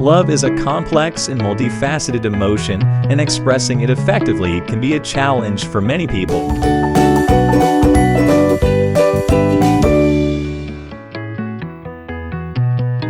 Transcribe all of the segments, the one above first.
Love is a complex and multifaceted emotion, and expressing it effectively can be a challenge for many people.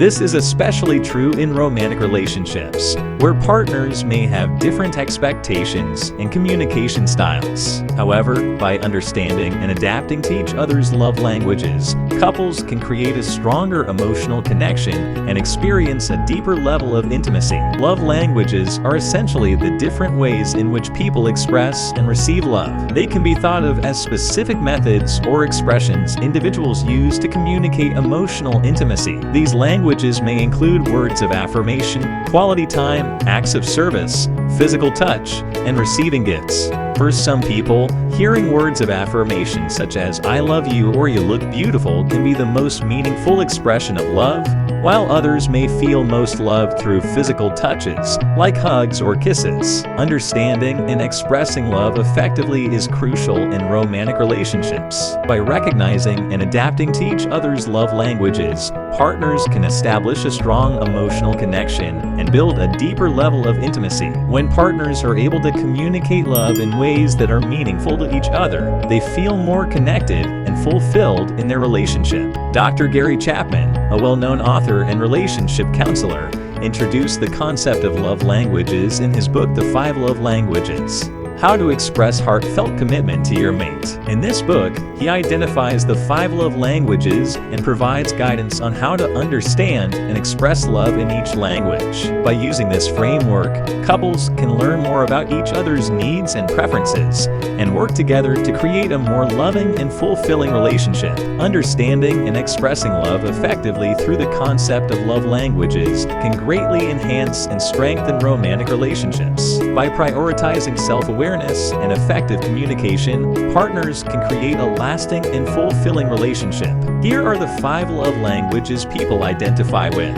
This is especially true in romantic relationships, where partners may have different expectations and communication styles. However, by understanding and adapting to each other's love languages, couples can create a stronger emotional connection and experience a deeper level of intimacy. Love languages are essentially the different ways in which people express and receive love. They can be thought of as specific methods or expressions individuals use to communicate emotional intimacy. These languages may include words of affirmation, quality time, acts of service, physical touch, and receiving gifts. For some people, hearing words of affirmation such as "I love you" or "you look beautiful" can be the most meaningful expression of love, while others may feel most loved through physical touches, like hugs or kisses. Understanding and expressing love effectively is crucial in romantic relationships. By recognizing and adapting to each other's love languages, partners can establish a strong emotional connection and build a deeper level of intimacy. When partners are able to communicate love in ways that are meaningful to each other, they feel more connected and fulfilled in their relationship. Dr. Gary Chapman, a well-known author and relationship counselor, introduced the concept of love languages in his book, The 5 Love Languages: How to Express Heartfelt Commitment to Your Mate. In this book, he identifies the 5 love languages and provides guidance on how to understand and express love in each language. By using this framework, couples can learn more about each other's needs and preferences and work together to create a more loving and fulfilling relationship. Understanding and expressing love effectively through the concept of love languages can greatly enhance and strengthen romantic relationships. By prioritizing self-awareness and effective communication, partners can create a lasting and fulfilling relationship. Here are the 5 love languages people identify with.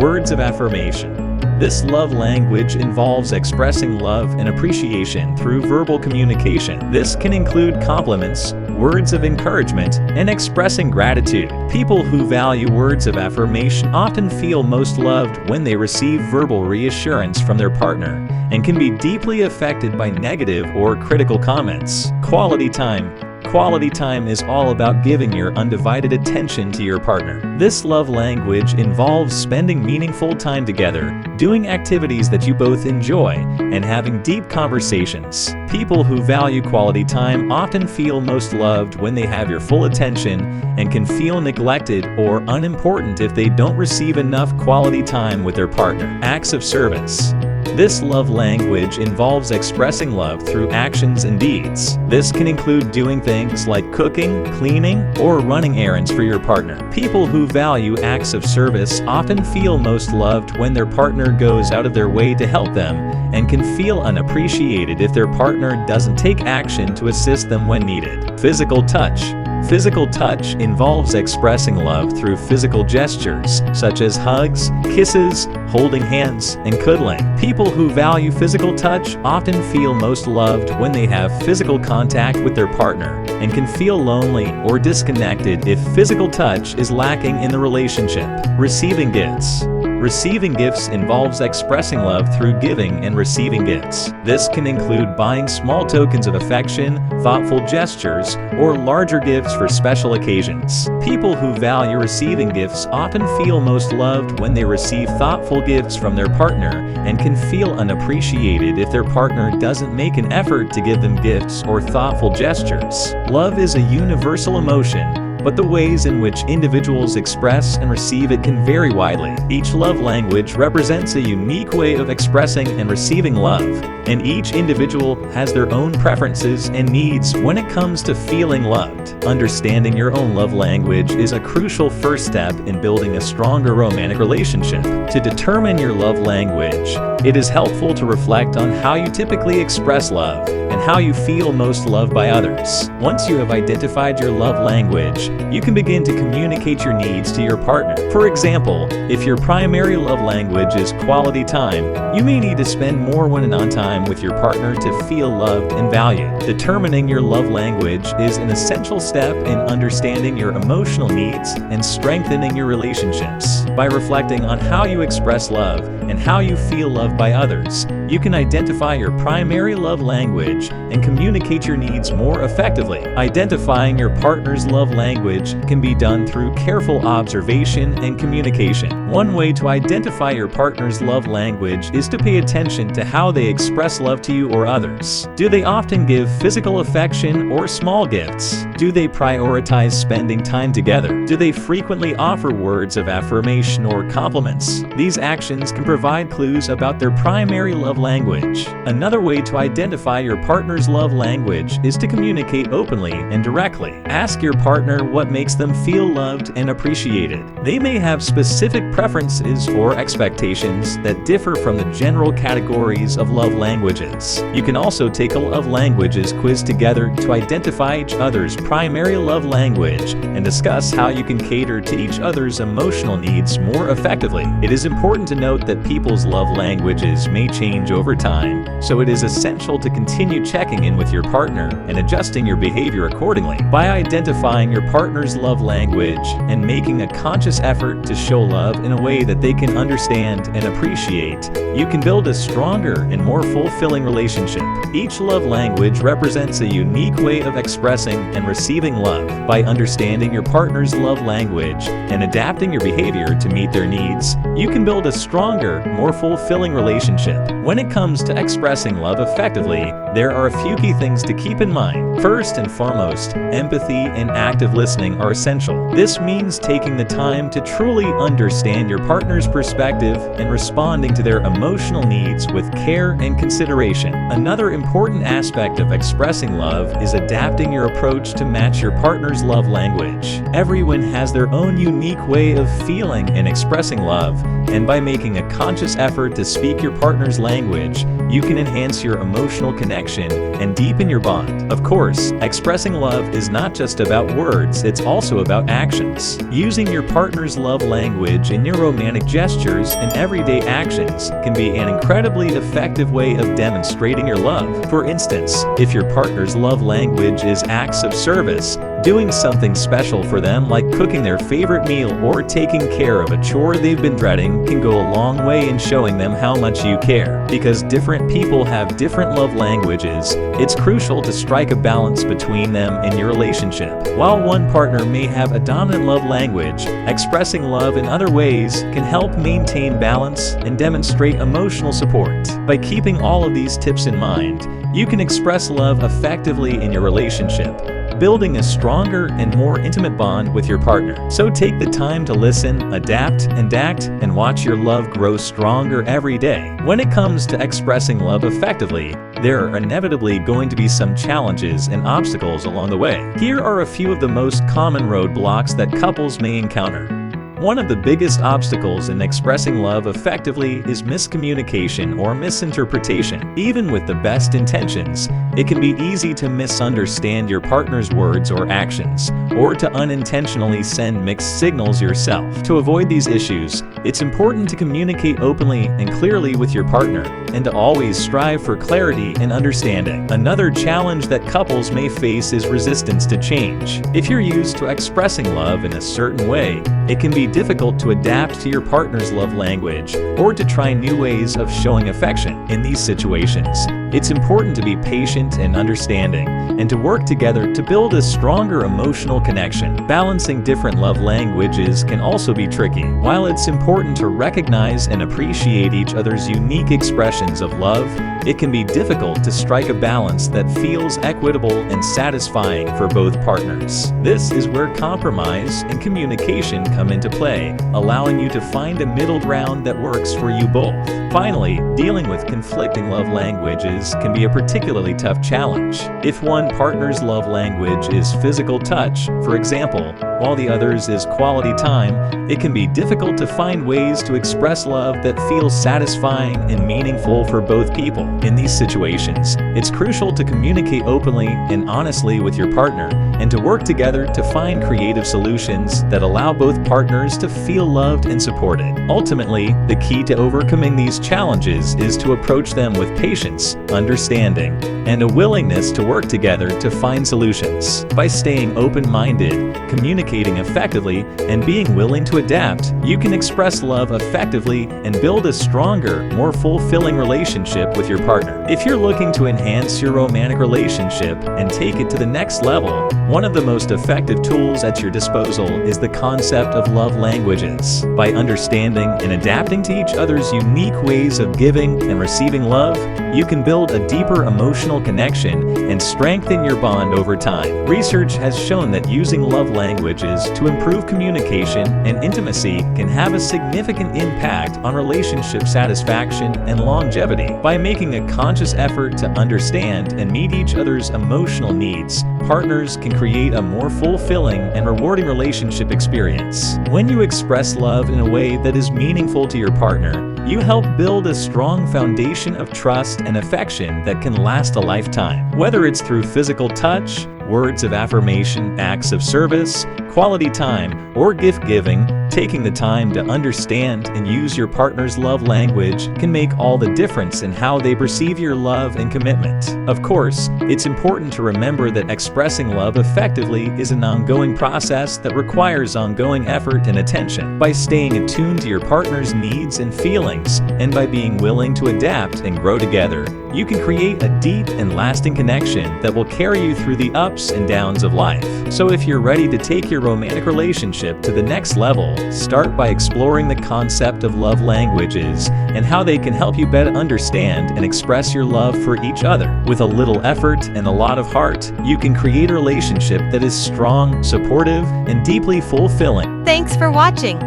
Words of affirmation. This love language involves expressing love and appreciation through verbal communication. This can include compliments, words of encouragement, and expressing gratitude. People who value words of affirmation often feel most loved when they receive verbal reassurance from their partner and can be deeply affected by negative or critical comments. Quality time. Quality time is all about giving your undivided attention to your partner. This love language involves spending meaningful time together, doing activities that you both enjoy, and having deep conversations. People who value quality time often feel most loved when they have your full attention and can feel neglected or unimportant if they don't receive enough quality time with their partner. Acts of service. This love language involves expressing love through actions and deeds. This can include doing things like cooking, cleaning, or running errands for your partner. People who value acts of service often feel most loved when their partner goes out of their way to help them and can feel unappreciated if their partner doesn't take action to assist them when needed. Physical touch. Physical touch involves expressing love through physical gestures, such as hugs, kisses, holding hands, and cuddling. People who value physical touch often feel most loved when they have physical contact with their partner and can feel lonely or disconnected if physical touch is lacking in the relationship. Receiving gifts. Receiving gifts involves expressing love through giving and receiving gifts. This can include buying small tokens of affection, thoughtful gestures, or larger gifts for special occasions. People who value receiving gifts often feel most loved when they receive thoughtful gifts from their partner and can feel unappreciated if their partner doesn't make an effort to give them gifts or thoughtful gestures. Love is a universal emotion, but the ways in which individuals express and receive it can vary widely. Each love language represents a unique way of expressing and receiving love, and each individual has their own preferences and needs when it comes to feeling loved. Understanding your own love language is a crucial first step in building a stronger romantic relationship. To determine your love language, it is helpful to reflect on how you typically express love and how you feel most loved by others. Once you have identified your love language, you can begin to communicate your needs to your partner. For example, if your primary love language is quality time, you may need to spend more one-on-one time with your partner to feel loved and valued. Determining your love language is an essential step in understanding your emotional needs and strengthening your relationships. By reflecting on how you express love and how you feel loved by others, you can identify your primary love language and communicate your needs more effectively. Identifying your partner's love language can be done through careful observation and communication. One way to identify your partner's love language is to pay attention to how they express love to you or others. Do they often give physical affection or small gifts? Do they prioritize spending time together? Do they frequently offer words of affirmation or compliments? These actions can provide clues about their primary love language. Another way to identify your partner's love language is to communicate openly and directly. Ask your partner what makes them feel loved and appreciated. They may have specific preferences or expectations that differ from the general categories of love languages. You can also take a love languages quiz together to identify each other's primary love language and discuss how you can cater to each other's emotional needs more effectively. It is important to note that people's love languages may change over time, so it is essential to continue checking in with your partner and adjusting your behavior accordingly. By identifying your partner's love language and making a conscious effort to show love in a way that they can understand and appreciate, you can build a stronger and more fulfilling relationship. Each love language represents a unique way of expressing and receiving love. By understanding your partner's love language and adapting your behavior to meet their needs, you can build a stronger, more fulfilling relationship. When it comes to expressing love effectively, there are a few key things to keep in mind. First and foremost, empathy and active listening are essential. This means taking the time to truly understand your partner's perspective and responding to their emotional needs with care and consideration. Another important aspect of expressing love is adapting your approach to match your partner's love language. Everyone has their own unique way of feeling and expressing love, and by making a conscious effort to speak your partner's language, you can enhance your emotional connection and deepen your bond. Of course, expressing love is not just about words, it's also about actions. Using your partner's love language in your romantic gestures and everyday actions can be an incredibly effective way of demonstrating your love. For instance, if your partner's love language is acts of service, doing something special for them like cooking their favorite meal or taking care of a chore they've been dreading can go a long way in showing them how much you care. Because different people have different love languages, it's crucial to strike a balance between them in your relationship. While one partner may have a dominant love language, expressing love in other ways can help maintain balance and demonstrate emotional support. By keeping all of these tips in mind, you can express love effectively in your relationship, building a stronger and more intimate bond with your partner. So take the time to listen, adapt, and act, and watch your love grow stronger every day. When it comes to expressing love effectively, there are inevitably going to be some challenges and obstacles along the way. Here are a few of the most common roadblocks that couples may encounter. One of the biggest obstacles in expressing love effectively is miscommunication or misinterpretation. Even with the best intentions, it can be easy to misunderstand your partner's words or actions, or to unintentionally send mixed signals yourself. To avoid these issues, it's important to communicate openly and clearly with your partner, and to always strive for clarity and understanding. Another challenge that couples may face is resistance to change. If you're used to expressing love in a certain way, it can be difficult to adapt to your partner's love language or to try new ways of showing affection. In these situations, it's important to be patient and understanding, and to work together to build a stronger emotional connection. Balancing different love languages can also be tricky. While it's important to recognize and appreciate each other's unique expressions of love, it can be difficult to strike a balance that feels equitable and satisfying for both partners. This is where compromise and communication come into play, allowing you to find a middle ground that works for you both. Finally, dealing with conflicting love languages can be a particularly tough challenge. If one partner's love language is physical touch, for example, while the other's is quality time, it can be difficult to find ways to express love that feels satisfying and meaningful for both people. In these situations, it's crucial to communicate openly and honestly with your partner and to work together to find creative solutions that allow both partners to feel loved and supported. Ultimately, the key to overcoming these challenges is to approach them with patience, understanding, and a willingness to work together to find solutions. By staying open-minded, communicating effectively, and being willing to adapt, you can express love effectively and build a stronger, more fulfilling relationship with your partner. If you're looking to enhance your romantic relationship and take it to the next level, one of the most effective tools at your disposal is the concept of love languages. By understanding and adapting to each other's unique ways of giving and receiving love, you can build a deeper emotional connection and strengthen your bond over time. Research has shown that using love languages to improve communication and intimacy can have a significant impact on relationship satisfaction and longevity. By making a conscious effort to understand and meet each other's emotional needs, partners can create a more fulfilling and rewarding relationship experience. When you express love in a way that is meaningful to your partner, you help build a strong foundation of trust and affection that can last a lifetime. Whether it's through physical touch, words of affirmation, acts of service, quality time, or gift giving, taking the time to understand and use your partner's love language can make all the difference in how they perceive your love and commitment. Of course, it's important to remember that expressing love effectively is an ongoing process that requires ongoing effort and attention. By staying attuned to your partner's needs and feelings, and by being willing to adapt and grow together, you can create a deep and lasting connection that will carry you through the ups and downs of life. So if you're ready to take your romantic relationship to the next level, start by exploring the concept of love languages and how they can help you better understand and express your love for each other. With a little effort and a lot of heart, you can create a relationship that is strong, supportive, and deeply fulfilling. Thanks for watching.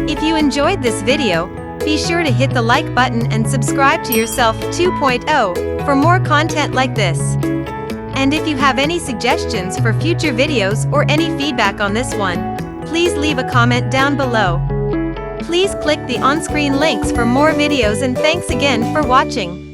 If you enjoyed this video, be sure to hit the like button and subscribe to Yourself 2.0 for more content like this. And if you have any suggestions for future videos or any feedback on this one, please leave a comment down below. Please click the on-screen links for more videos, and thanks again for watching.